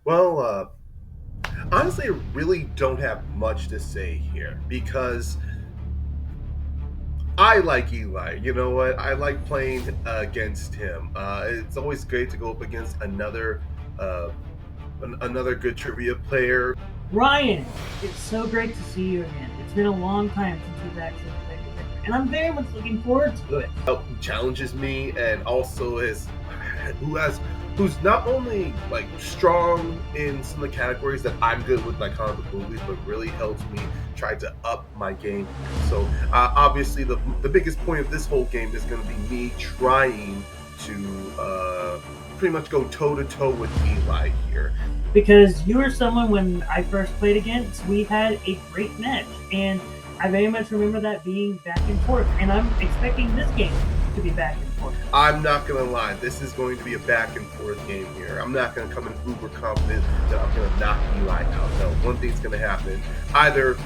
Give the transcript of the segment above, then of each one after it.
Well, honestly, I really don't have much to say here because I like Eli. You know what? I like playing against him. It's always great to go up against uh, another good trivia player. Ryan, it's so great to see you again. It's been a long time since we've actually played together, and I'm very much looking forward to it. Who challenges me and also is who has who's not only like strong in some of the categories that I'm good with, like comic book movies, but really helps me try to up my game. So obviously, the biggest point of this whole game is going to be me trying to pretty much go toe to toe with Eli here. Because you were someone when I first played against, we had a great match, and I very much remember that being back and forth, and I'm expecting this game to be back and forth. I'm not gonna lie, this is going to be a back and forth game here. I'm not gonna come in uber confident that I'm gonna knock Eli out. No, one thing's gonna happen. Either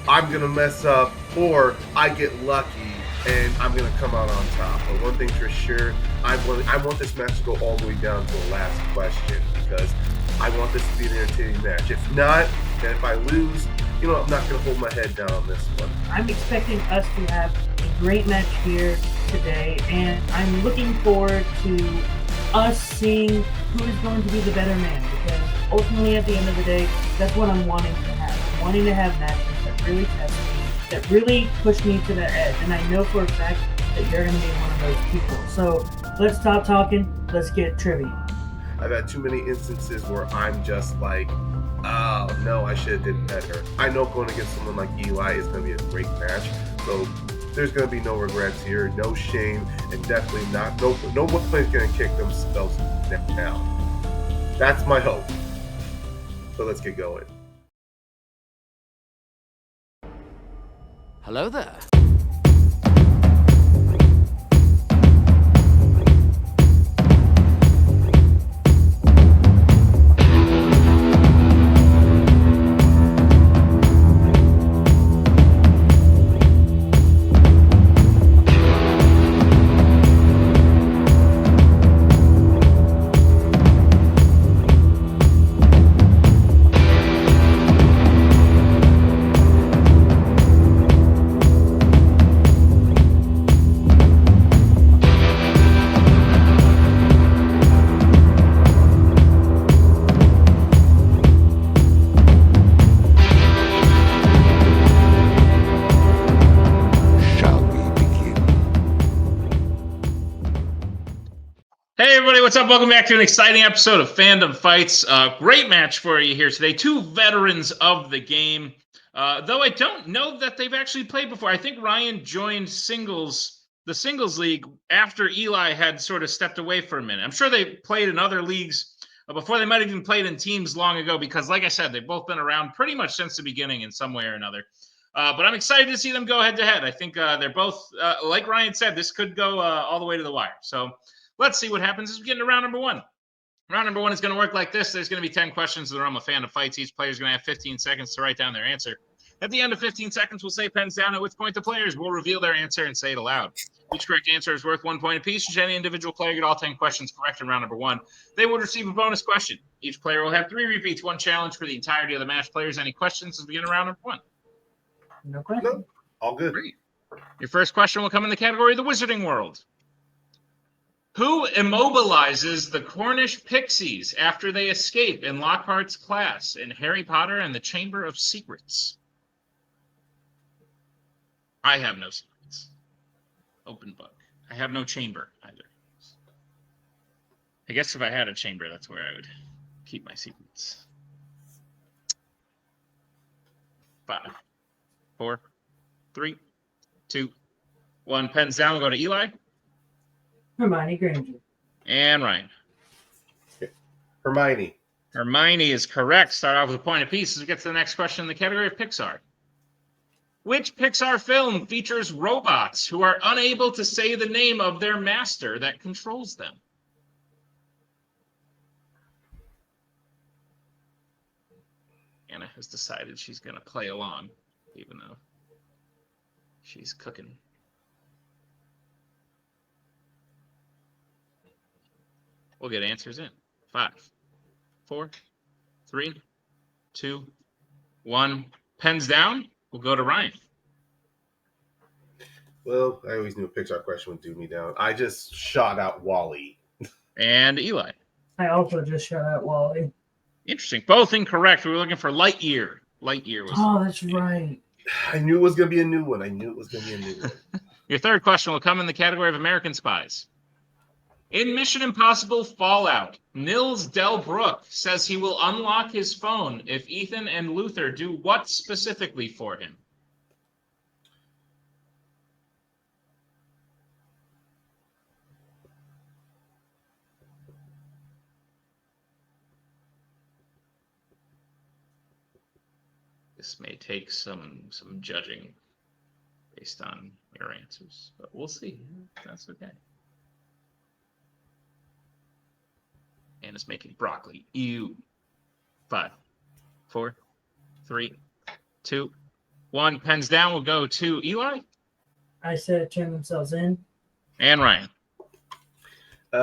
I'm gonna mess up or I get lucky and I'm gonna come out on top. But one thing's for sure, I want this match to go all the way down to the last question because I want this to be an entertaining match. If not, then if I lose, you know, I'm not gonna hold my head down on this one. I'm expecting us to have a great match here today, and I'm looking forward to us seeing who is going to be the better man, because ultimately at the end of the day, that's what I'm wanting to have. I'm wanting to have matches that really test me, that really push me to that edge, and I know for a fact that you're going to be one of those people. So let's stop talking, let's get trivia. I've had too many instances where I'm just like, oh no, I should have did better. I know going against someone like Eli is going to be a great match, so there's going to be no regrets here, no shame, and definitely not no one player's going to kick themselves down. That's my hope. So let's get going. Hello there. Hey everybody, what's up? Welcome back to an exciting episode of Fandom Fights. Great match for you here today. Two veterans of the game. Though I don't know that they've actually played before. I think Ryan joined the singles league after Eli had sort of stepped away for a minute. I'm sure they played in other leagues before. They might have even played in teams long ago because, like I said, they've both been around pretty much since the beginning in some way or another. But I'm excited to see them go head to head. I think they're both, like Ryan said, this could go all the way to the wire. So let's see what happens as we get into round number one. Round number one is going to work like this. There's going to be 10 questions that are on the Fandom Fights. Each player is going to have 15 seconds to write down their answer. At the end of 15 seconds, we'll say pens down, at which point the players will reveal their answer and say it aloud. Each correct answer is worth 1 point apiece. Should any individual player get all 10 questions correct in round number one, they will receive a bonus question. Each player will have 3 repeats, 1 challenge for the entirety of the match. Players, any questions as we get into round number one? No question. No, all good. Great. Your first question will come in the category of the Wizarding World. Who immobilizes the Cornish pixies after they escape in Lockhart's class in Harry Potter and the Chamber of Secrets? I have no secrets. Open book. I have no chamber either. I guess if I had a chamber, that's where I would keep my secrets. 5, 4, 3, 2, 1. Pens down. We'll go to Eli. Hermione Granger. And Ryan. Hermione. Hermione is correct. Start off with a point apiece as we get to the next question in the category of Pixar. Which Pixar film features robots who are unable to say the name of their master that controls them? Anna has decided she's going to play along, even though she's cooking. We'll get answers in 5, 4, 3, 2, 1. Pens down. We'll go to Ryan. Well, I always knew a Pixar question would do me down. I just shot out Wall-E. And Eli. I also just shut out Wally. Interesting. Both incorrect. We were looking for Lightyear. Lightyear was. Oh, that's right. I knew it was going to be a new one. Your third question will come in the category of American Spies. In Mission Impossible Fallout, Nils Delbruck says he will unlock his phone if Ethan and Luther do what specifically for him? This may take some judging based on your answers, but we'll see. That's okay. And it's making broccoli. Ew. 5, 4, 3, 2, 1. Pens down. We'll go to Eli. I said turn themselves in. And Ryan.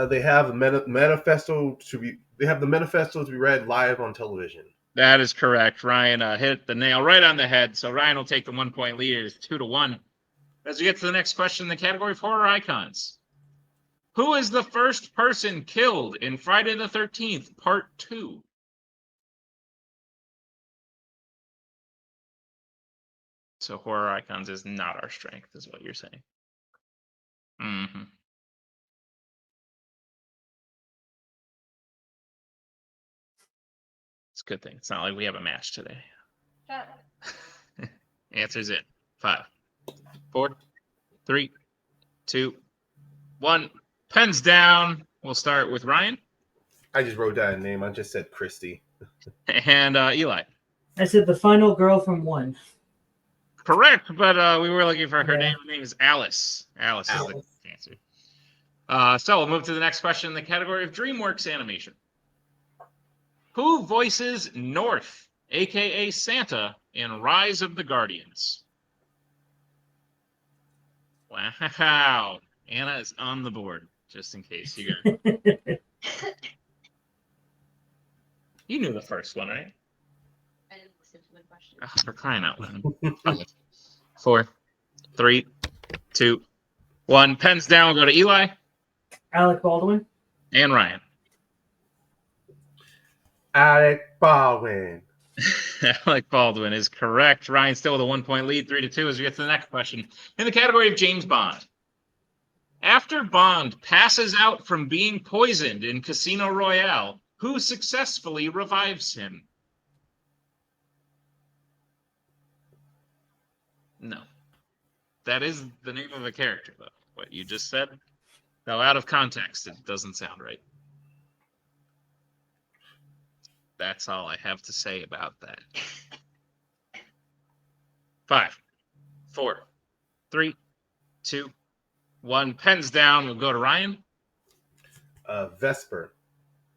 They have a manifesto to be. They have the manifesto to be read live on television. That is correct. Ryan hit the nail right on the head. So Ryan will take the 1-point lead. It's 2-1. As we get to the next question, the category of horror icons. Who is the first person killed in Friday the 13th, Part 2? So horror icons is not our strength, is what you're saying. Mm-hmm. It's a good thing. It's not like we have a match today. Answer's in. 5, 4, 3, 2, 1. Pens down. We'll start with Ryan. I just wrote down a name. I just said Christy. And Eli. I said the final girl from 1. Correct, but we were looking for her name. Her name is Alice. Alice is the answer. So we'll move to the next question in the category of DreamWorks animation. Who voices North, a.k.a. Santa, in Rise of the Guardians? Wow. Anna is on the board, just in case you got You knew the first one, right? I didn't listen to the question. Oh, for crying out loud. 4, 3, 2, 1. Pens down. We'll go to Eli. Alec Baldwin. And Ryan. Alec Baldwin. Alec Baldwin is correct. Ryan still with a 1-point lead, 3-2 as we get to the next question. In the category of James Bond. After Bond passes out from being poisoned in Casino Royale, who successfully revives him? No. That is the name of a character, though. What you just said? Now, out of context, it doesn't sound right. That's all I have to say about that. 5, 4, 3, 2, 1. Pens down. We'll go to Ryan. Vesper.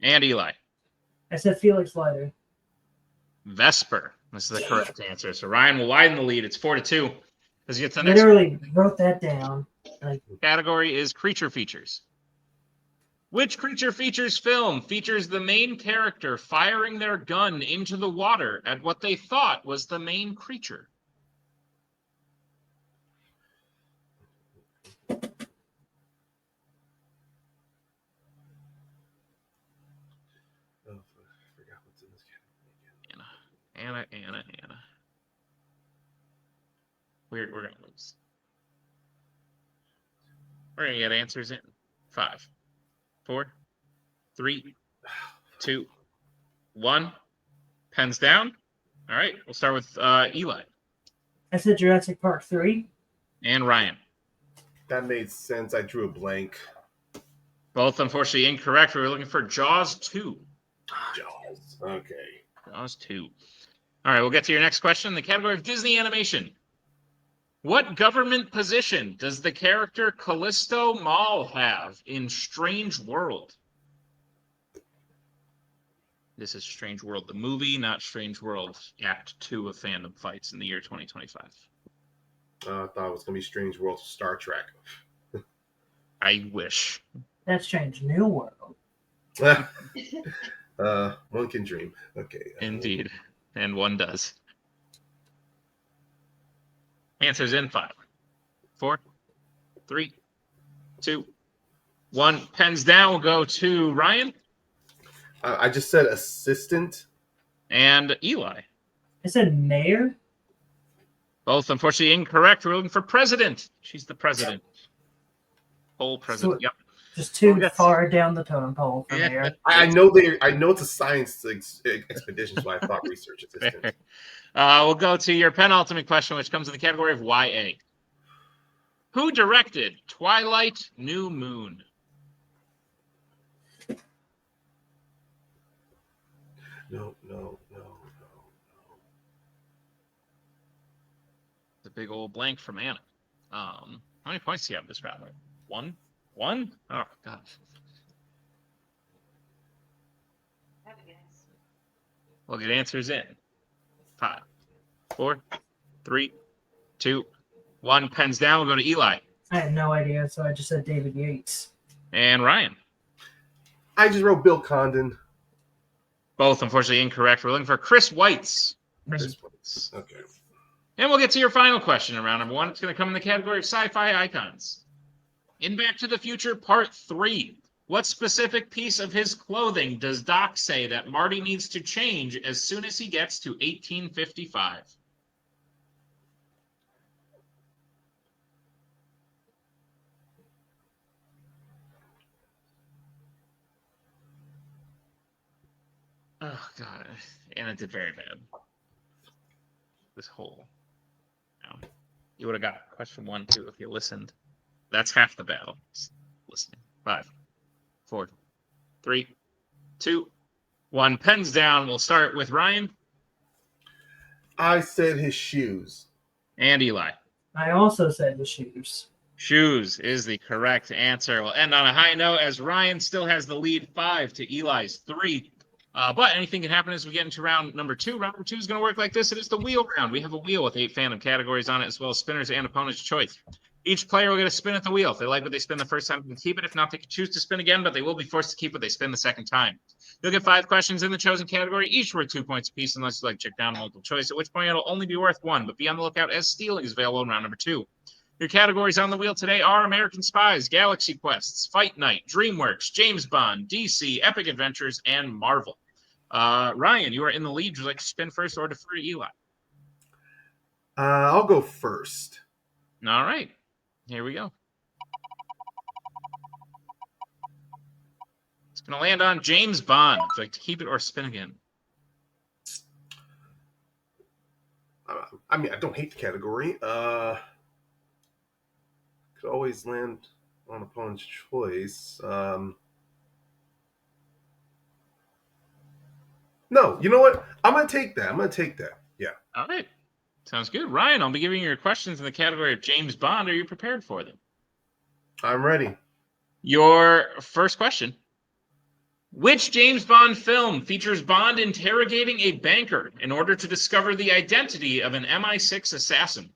And Eli. I said Felix Leiter. Vesper. This is the correct answer. So Ryan will widen the lead. It's 4-2. As you get to the next Literally wrote that down. category is creature features. Which creature features film features the main character firing their gun into the water at what they thought was the main creature? Oh, I forgot what's in this category again. Anna. We're gonna lose. We're gonna get answers in. 5, 4, 3, 2, 1. Pens down. All right, we'll start with Eli. I said Jurassic Park 3. And Ryan. That made sense. I drew a blank. Both unfortunately incorrect. We were looking for Jaws 2. Jaws. Okay. Jaws 2. All right, we'll get to your next question. The category of Disney animation. What government position does the character Callisto Mall have in Strange World? This is Strange World, the movie, not Strange World Act 2 of Fandom Fights in the year 2025. I thought it was going to be Strange World Star Trek. I wish. That's Strange New World. One can dream. Okay. Indeed. And one does. Answers in 5, 4, 3, 2, 1. Pens down. We'll go to Ryan I just said assistant. and Eli. I said mayor. Both unfortunately incorrect. We're looking for president. She's the president. Whole president. So- Yep. Just too Yes. far down the totem pole for Yeah. mayor. I know it's a science expedition, so I thought research assistant. We'll go to your penultimate question, which comes in the category of YA. Who directed Twilight New Moon? No. It's a big old blank from Anna. How many points do you have this round? 1? 1? Oh, God. Have a guess. We'll get answers in 5, 4, 3, 2, 1. Pens down. We'll go to Eli I had no idea, so I just said David Yates. and Ryan. I just wrote Bill Condon. Both unfortunately incorrect. We're looking for Chris Weitz. Okay. And we'll get to your final question in round number 1. It's going to come in the category of sci-fi icons. In Back to the Future Part 3, what specific piece of his clothing does Doc say that Marty needs to change as soon as he gets to 1855? Oh, God. Anna did very bad. This whole... No. You would have got question 1, 2 if you listened. That's half the battle. Just listening. 5, 4, 3, 2, 1. Pens down. We'll start with Ryan I said his shoes. and Eli. I also said the shoes. Shoes is the correct answer. We'll end on a high note as Ryan still has the lead 5 to Eli's 3. But anything can happen as we get into round number 2. Round number 2 is going to work like this. It is the wheel round. We have a wheel with 8 fandom categories on it, as well as spinners and opponent's choice. Each player will get a spin at the wheel. If they like what they spin the first time, they can keep it. If not, they can choose to spin again, but they will be forced to keep what they spin the second time. You'll get 5 questions in the chosen category, each worth 2 points apiece, unless you like check down multiple choice, at which point it'll only be worth 1. But be on the lookout as stealing is available in round number 2. Your categories on the wheel today are American Spies, Galaxy Quests, Fight Night, DreamWorks, James Bond, DC, Epic Adventures, and Marvel. Ryan, you are in the lead. Would you like to spin first or defer to Eli? I'll go first. All right. Here we go. It's going to land on James Bond. Would you like to keep it or spin again? I mean, I don't hate the category. Could always land on opponent's choice. No, you know what? I'm going to take that. Yeah. All right. Sounds good. Ryan, I'll be giving you your questions in the category of James Bond. Are you prepared for them? I'm ready. Your first question. Which James Bond film features Bond interrogating a banker in order to discover the identity of an MI6 assassin?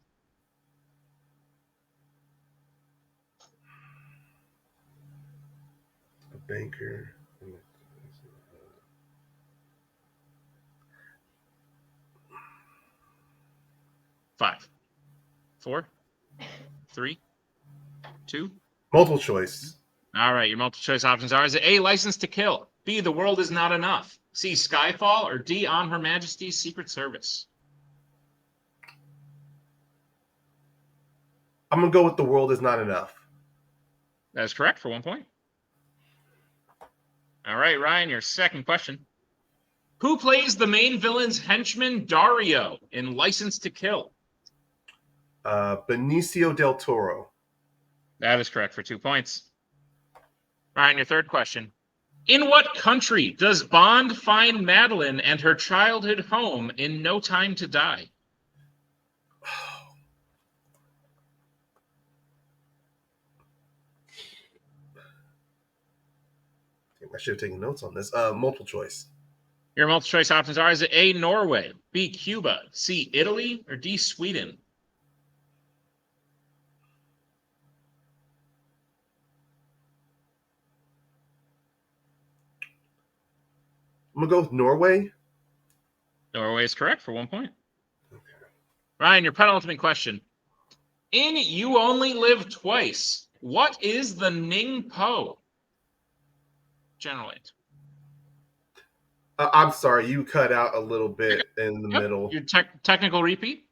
A banker. 5, 4, 3, 2. Multiple choice. All right, your multiple choice options are: is it A, License to Kill, B, The World Is Not Enough, C, Skyfall, or D, On Her Majesty's Secret Service? I'm going to go with The World Is Not Enough. That is correct for 1 point. All right, Ryan, your second question. Who plays the main villain's henchman Dario in License to Kill? Benicio del Toro. That is correct for 2 points. Ryan, your third question. In what country does Bond find Madeline and her childhood home in No Time to Die? I should have taken notes on this. Multiple choice. Your multiple choice options are: is it A, Norway, B, Cuba, C, Italy, or D, Sweden? I'm I'm gonna go with Norway. Norway is correct for 1 point. Ryan, your penultimate question. In You Only Live Twice, what is the Ning Po? General eight. I'm sorry, you cut out a little bit in the middle. Your technical repeat.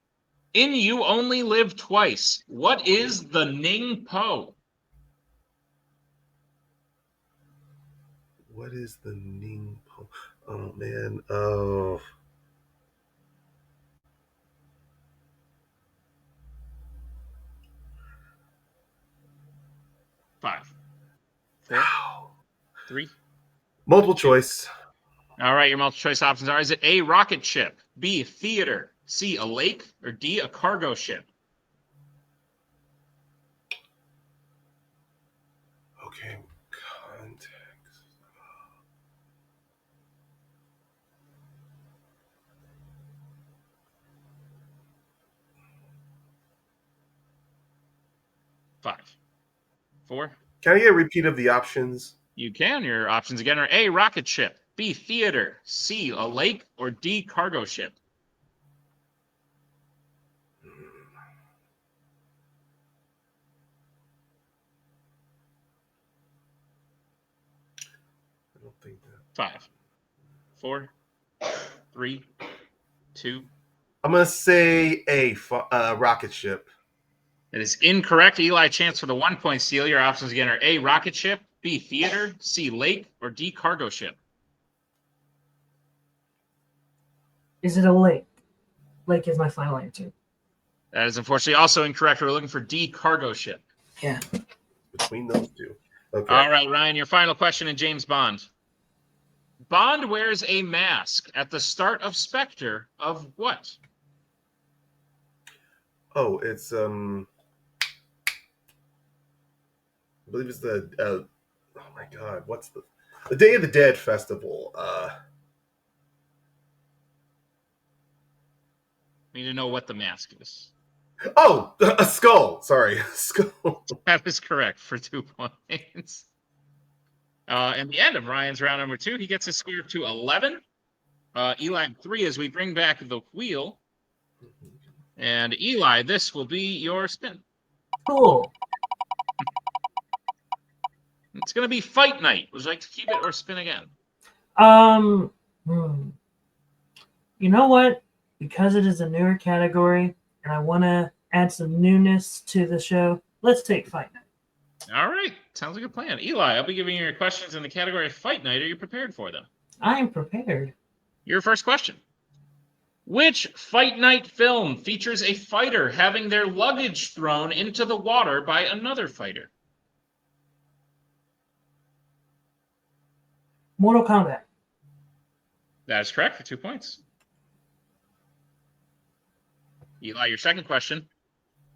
In You Only Live Twice, what is the Ning Po? What is the Ning Po? Oh man. Oh. 5, 4, 3. Multiple choice. All right, your multiple choice options are: is it A, rocket ship, B, theater, C, a lake, or D, a cargo ship? Okay. Context. 5, 4. Can I get a repeat of the options? You can. Your options again are A, rocket ship, B, theater, C, a lake, or D, cargo ship. I don't think that. 5, 4, 3, 2. I'm gonna say A, rocket ship. That is incorrect. Eli, chance for the 1 point steal. Your options again are A, rocket ship, B, theater, C, lake, or D, cargo ship. Is it a lake? Lake is my final answer. That is unfortunately also incorrect. We're looking for D, cargo ship. Yeah. Between those two. Okay. All right, Ryan, your final question in James Bond. Bond wears a mask at the start of Spectre of what? Oh, it's I believe it's the oh my god, what's the Day of the Dead festival? We need to know what the mask is. Oh, a skull. Sorry, skull. That is correct for 2 points. And the end of Ryan's round number 2, he gets a score to 11. Eli 3 as we bring back the wheel. And Eli, this will be your spin. Cool. It's going to be Fight Night. Would you like to keep it or spin again? You know what? Because it is a newer category and I want to add some newness to the show, let's take Fight Night. All right. Sounds like a plan. Eli, I'll be giving you your questions in the category of Fight Night. Are you prepared for them? I am prepared. Your first question. Which Fight Night film features a fighter having their luggage thrown into the water by another fighter? Mortal Kombat. That is correct for 2 points. Eli, your second question.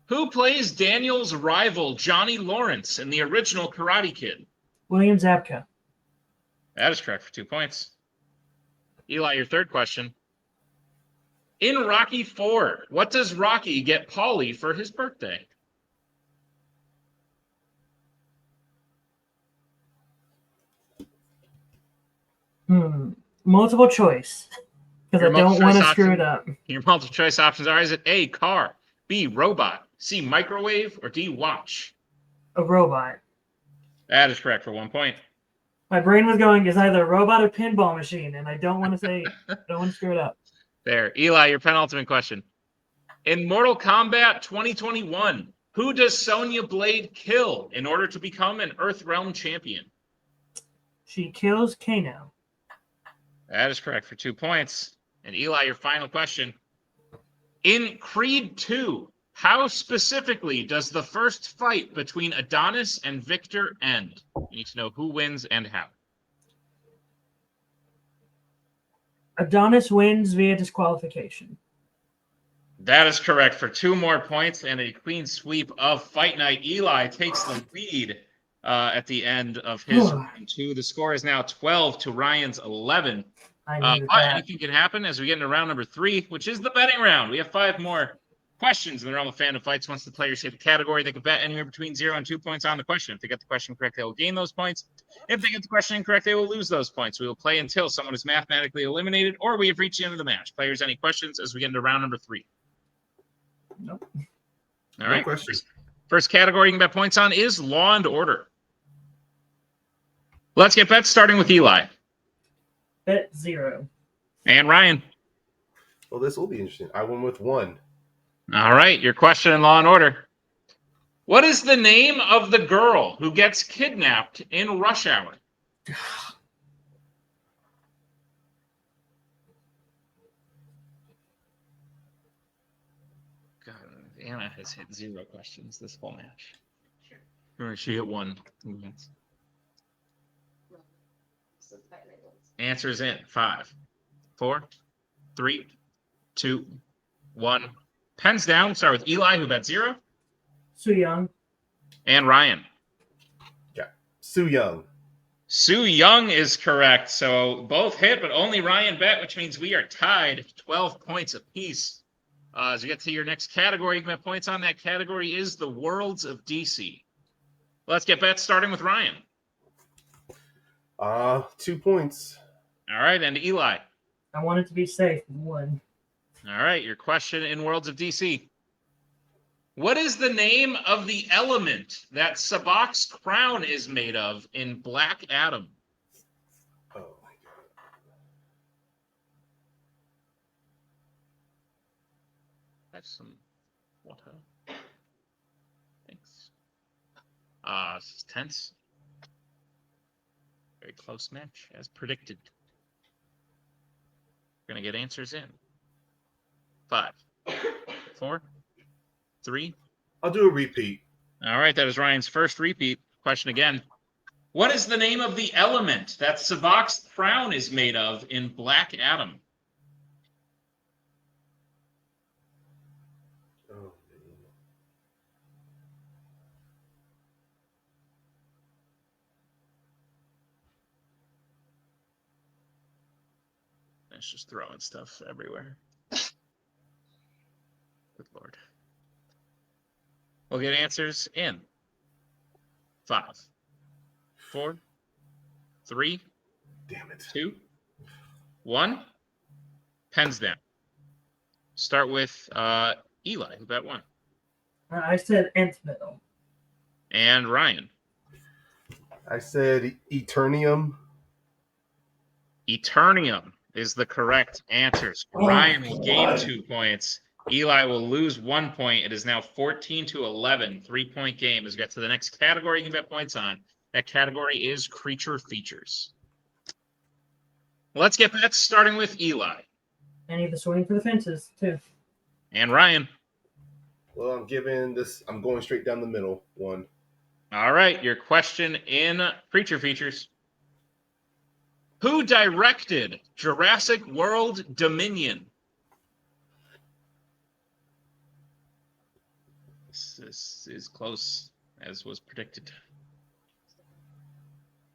Who plays Daniel's rival, Johnny Lawrence, in the original Karate Kid? William Zabka. That is correct for 2 points. Eli, your third question. In Rocky IV, what does Rocky get Paulie for his birthday? Multiple choice. Because I don't want to screw it up. Your multiple choice options are: is it A, car, B, robot, C, microwave, or D, watch? A robot. That is correct for 1 point. My brain was going, is either a robot or pinball machine, and I don't want to say, I don't want to screw it up. There. Eli, your penultimate question. In Mortal Kombat 2021, who does Sonya Blade kill in order to become an Earthrealm champion? She kills Kano. That is correct for 2 points. And Eli, your final question. In Creed 2, how specifically does the first fight between Adonis and Victor end? You need to know who wins and how. Adonis wins via disqualification. That is correct for 2 more points and a clean sweep of Fight Night. Eli takes the lead at the end of his round 2. The score is now 12 to Ryan's 11. But anything can happen as we get into round number 3, which is the betting round. We have 5 more questions in the realm of Fandom Fights. Once the players say the category, they can bet anywhere between 0 and 2 points on the question. If they get the question correct, they will gain those points. If they get the question incorrect, they will lose those points. We will play until someone is mathematically eliminated or we have reached the end of the match. Players, any questions as we get into round number 3? Nope. All right. No questions. First category you can bet points on is Law and Order. Let's get bets starting with Eli. Bet 0. And Ryan. Well, this will be interesting. I went with 1. All right. Your question in Law and Order. What is the name of the girl who gets kidnapped in Rush Hour? God, Anna has hit 0 questions this whole match. Or she hit 1. Answers in 5, 4, 3, 2, 1. Pens down. Start with Eli, who bet 0. Su Young. And Ryan. Yeah. Su Young. Su Young is correct. So both hit, but only Ryan bet, which means we are tied 12 points apiece. As we get to your next category, you can bet points on. That category is the Worlds of DC. Let's get bets starting with Ryan. 2 points. All right, and Eli. I wanted to be safe. 1. All right, your question in Worlds of DC. What is the name of the element that Sabac's crown is made of in Black Adam? Oh my god. That's some water. Thanks. This is tense. Very close match, as predicted. We're going to get answers in. 5, 4, 3. I'll do a repeat. All right, that is Ryan's first repeat. Question again. What is the name of the element that Sabac's crown is made of in Black Adam? Oh, man. It's just throwing stuff everywhere. Good Lord. We'll get answers in 5, 4, 3, Damn it. 2, 1. Pens down. Start with Eli, who bet 1. I said Nth Metal. And Ryan. I said Eternium. Eternium is the correct answers. Ryan will gain 2 points. Eli will lose 1 point. It is now 14-11, 3-point game. As we get to the next category you can bet points on. That category is Creature Features. Let's get bets starting with Eli. And either swing for the fences, too. And Ryan. Well, I'm giving this. I'm going straight down the middle. 1. All right, your question in Creature Features. Who directed Jurassic World Dominion? This is close, as was predicted.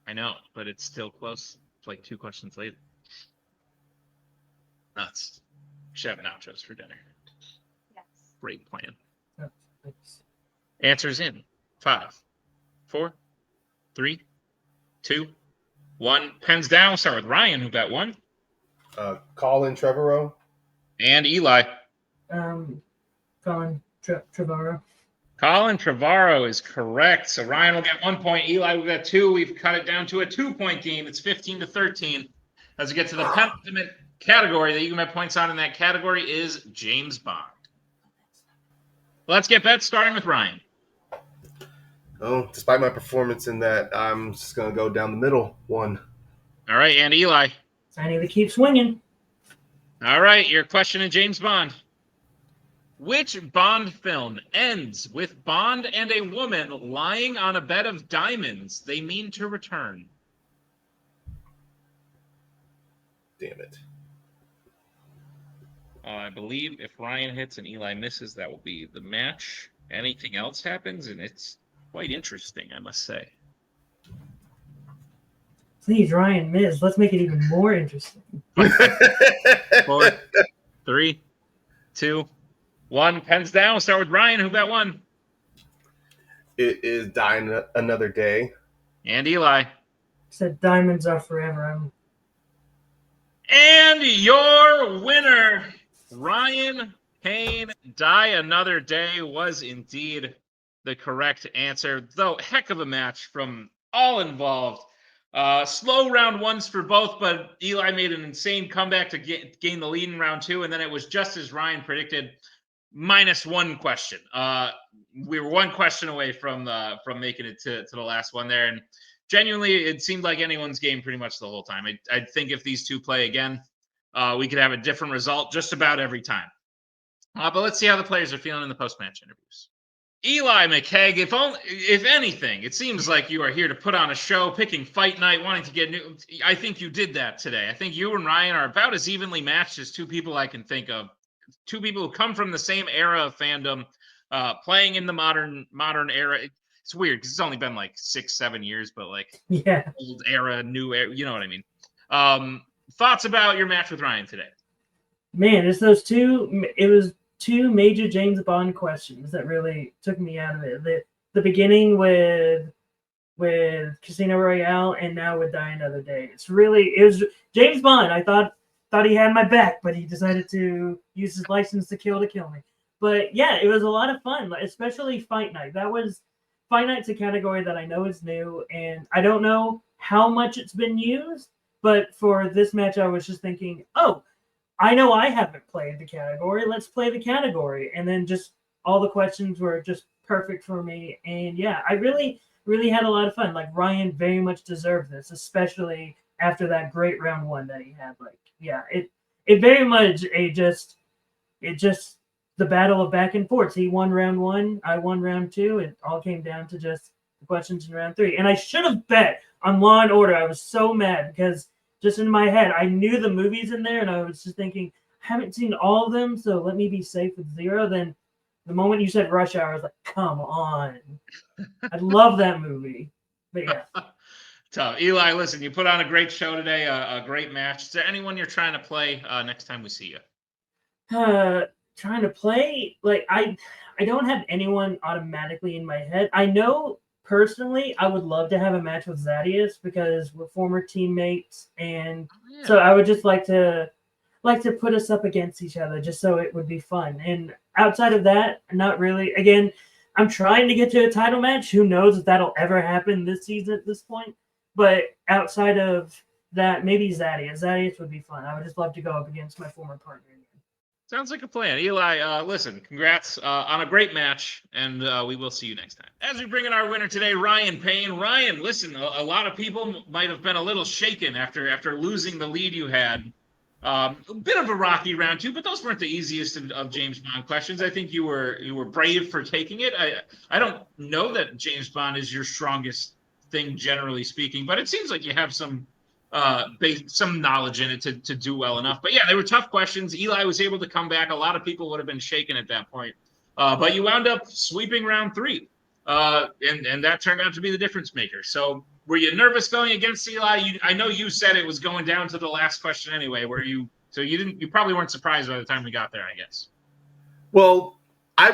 I know, but it's still close. It's like 2 questions later. Nuts. Should have nachos for dinner. Yes. Great plan. Oh, thanks. Answers in 5, 4, 3, 2, 1. Pens down. Start with Ryan, who bet 1. Colin Trevorrow. And Eli. Colin Trevorrow. Colin Trevorrow is correct. So Ryan will get 1 point. Eli will get 2. We've cut it down to a 2-point game. It's 15-13. As we get to the penultimate category that you can bet points on in that category is James Bond. Let's get bets starting with Ryan. Oh, despite my performance in that, I'm just going to go down the middle. 1. All right, and Eli. I need to keep swinging. All right, your question in James Bond. Which Bond film ends with Bond and a woman lying on a bed of diamonds they mean to return? Damn it. I believe if Ryan hits and Eli misses, that will be the match. Anything else happens, and it's quite interesting, I must say. Please, Ryan, Miz, let's make it even more interesting. 4, 3, 2, 1. Pens down. Start with Ryan, who bet 1. It is Die Another Day. And Eli. Said diamonds are forever. And your winner, Ryan Payne, Die Another Day, was indeed the correct answer. Though, heck of a match from all involved. Slow round ones for both, but Eli made an insane comeback to gain the lead in round two, and then it was just as Ryan predicted, -1 question. We were one question away from making it to the last one there, and genuinely, it seemed like anyone's game pretty much the whole time. I think if these two play again, we could have a different result just about every time. But let's see how the players are feeling in the post-match interviews. Eli McCaig, if anything, it seems like you are here to put on a show, picking fight night, wanting to get new. I think you did that today. I think you and Ryan are about as evenly matched as two people I can think of. Two people who come from the same era of fandom, playing in the modern era. It's weird because it's only been like 6-7 years, but like Yeah. old era, new era, you know what I mean. Thoughts about your match with Ryan today? Man, it's those two. It was two major James Bond questions that really took me out of it. The beginning with Casino Royale, and now with Die Another Day. It was James Bond. I thought he had my back, but he decided to use his license to kill me. But yeah, it was a lot of fun, especially Fight Night. Fight Night's a category that I know is new, and I don't know how much it's been used. But for this match, I was just thinking, oh, I know I haven't played the category. Let's play the category. And then just all the questions were just perfect for me. And yeah, I really, really had a lot of fun. Like Ryan very much deserved this, especially after that great round one that he had. Like, yeah, it very much the battle of back and forth. He won round one, I won round two. It all came down to just the questions in round three. And I should have bet on Law and Order. I was so mad because just in my head, I knew the movies in there, and I was just thinking, I haven't seen all of them, so let me be safe with zero. Then the moment you said Rush Hour, I was like, come on. I love that movie. But yeah. Tough. Eli, listen, you put on a great show today, a great match. Is there anyone you're trying to play next time we see you? Trying to play, like I don't have anyone automatically in my head. I know personally I would love to have a match with Zadius because we're former teammates, and so I would just like to put us up against each other just so it would be fun. And outside of that, not really. Again, I'm trying to get to a title match. Who knows if that'll ever happen this season at this point? But outside of that, maybe Zadius. Zadius would be fun. I would just love to go up against my former partner. Sounds like a plan. Eli, listen, congrats on a great match, and we will see you next time. As we bring in our winner today, Ryan Payne. Ryan, listen, a lot of people might have been a little shaken after losing the lead you had. A bit of a rocky round two, but those weren't the easiest of James Bond questions. I think you were brave for taking it. I don't know that James Bond is your strongest thing, generally speaking, but it seems like you have some knowledge in it to do well enough. But yeah, they were tough questions. Eli was able to come back. A lot of people would have been shaken at that point. But you wound up sweeping round three. And that turned out to be the difference maker. So were you nervous going against Eli? I know you said it was going down to the last question anyway. You probably weren't surprised by the time we got there, I guess. Well, I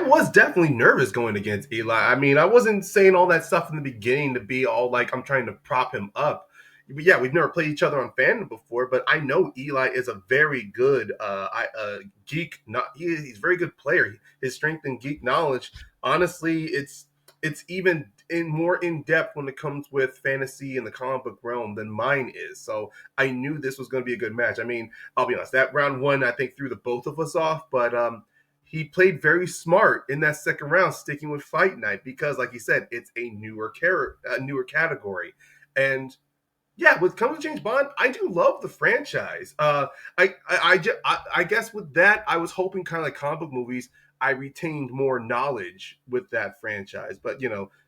was definitely nervous going against Eli. I mean, I wasn't saying all that stuff in the beginning to be all like I'm trying to prop him up. Yeah, we've never played each other on Fandom before, but I know Eli is a very good geek. He's a very good player. His strength and geek knowledge, honestly, it's even more in depth when it comes with fantasy and the comic book realm than mine is. So I knew this was going to be a good match. I mean, I'll be honest, that round one I think threw the both of us off, but he played very smart in that second round, sticking with Fight Night because, like he said, it's a newer category, and yeah, with comes to James Bond, I do love the franchise. I guess with that, I was hoping kind of like comic book movies, I retained more knowledge with that franchise. But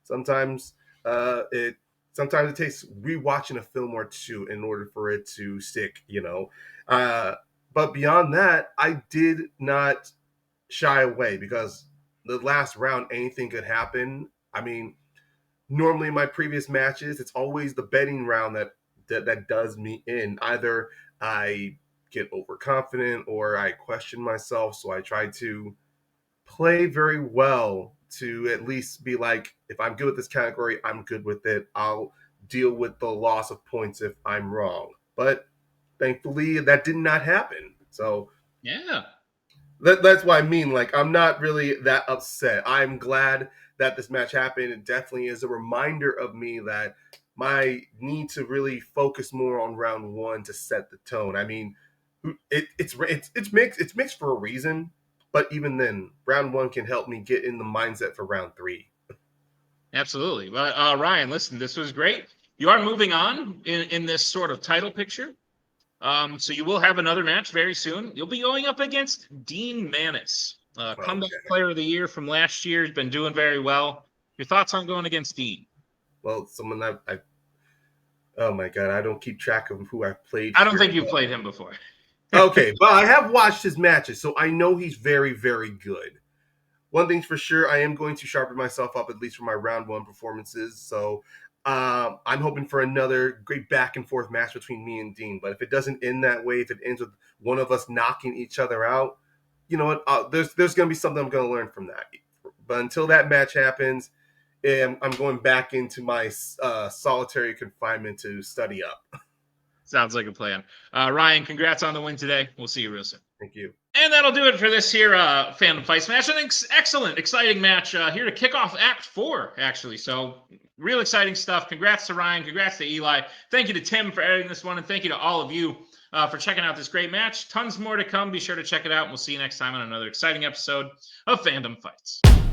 sometimes it takes rewatching a film or two in order for it to stick. But beyond that, I did not shy away because the last round, anything could happen. I mean, normally in my previous matches, it's always the betting round that does me in. Either I get overconfident or I question myself. So I try to play very well to at least be like, if I'm good with this category, I'm good with it. I'll deal with the loss of points if I'm wrong. But thankfully, that did not happen. So Yeah. that's what I mean. Like, I'm not really that upset. I'm glad that this match happened. It definitely is a reminder of me that my need to really focus more on round one to set the tone. I mean, it's mixed for a reason, but even then, round one can help me get in the mindset for round three. Absolutely. Well, Ryan, listen, this was great. You are moving on in this sort of title picture. So you will have another match very soon. You'll be going up against Dean Manis, comeback Okay. player of the year from last year. He's been doing very well. Your thoughts on going against Dean? Well, someone I oh my god, I don't keep track of who I've played. I don't here, think you've but- played him before. Okay, but I have watched his matches, so I know he's very, very good. One thing's for sure, I am going to sharpen myself up, at least for my round one performances. So I'm hoping for another great back and forth match between me and Dean. But if it doesn't end that way, if it ends with one of us knocking each other out, you know what? There's going to be something I'm going to learn from that. But until that match happens, I'm going back into my solitary confinement to study up. Sounds like a plan. Ryan, congrats on the win today. We'll see you real soon. Thank you. And that'll do it for this here Fandom Fights match. An excellent, exciting match here to kick off Act 4, actually. So real exciting stuff. Congrats to Ryan. Congrats to Eli. Thank you to Tim for editing this one. And thank you to all of you for checking out this great match. Tons more to come. Be sure to check it out. And we'll see you next time on another exciting episode of Fandom Fights.